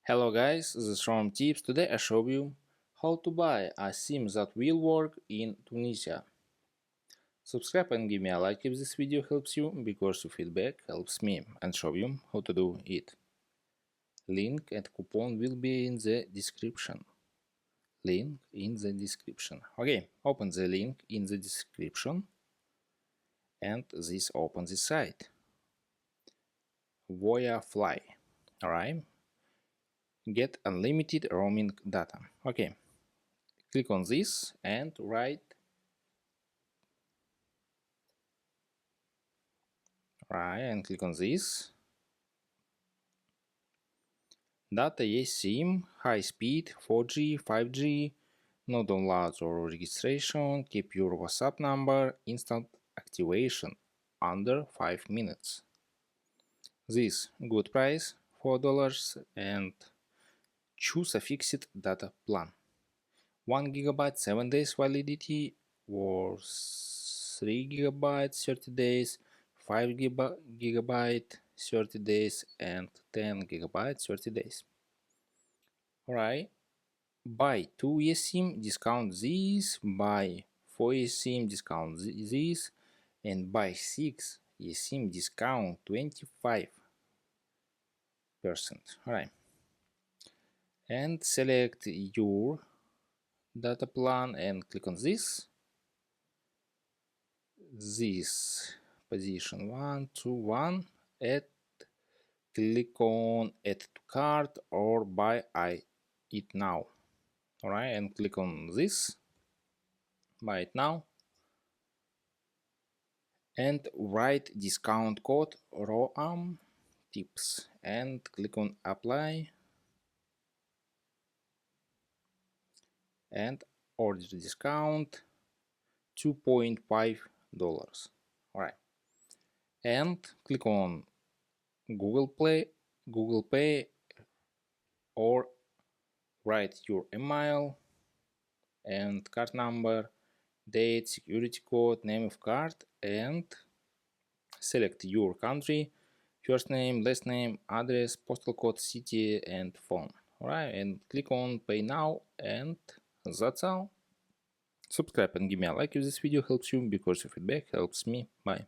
Hello guys, this is from Tips. Today I show you how to buy a SIM that will work in Tunisia. Subscribe and give me a like if this video helps you, because your feedback helps me and show you how to do it. Link and coupon will be in the description. Link in the description. Okay, open the link in the description and this open the site. Voya Fly. Alright. Get unlimited roaming data. Okay. Click on this and write and click on this. Data eSIM, high speed, 4G, 5G, no downloads or registration, keep your WhatsApp number, instant activation, under 5 minutes. This good price, $4, and choose a fixed data plan. 1 GB 7 days validity or 3 GB 30 days, 5 GB 30 days and 10 GB 30 days. Alright, buy 2 eSIM, discount this, buy 4 eSIM, discount this, and buy 6 eSIM, discount 25%. Alright, and select your data plan and click on this position 1 to 1, add, click on add to cart or buy it now. Alright, and click on this, buy it now, and write discount code ROAM tips and click on apply and order discount $2.5. Alright, and click on Google Pay or write your email and card number, date, security code, name of card, and select your country, first name, last name, address, postal code, city, and phone. Alright, and click on pay now, and that's all. Subscribe and give me a like if this video helps you, because your feedback helps me. Bye.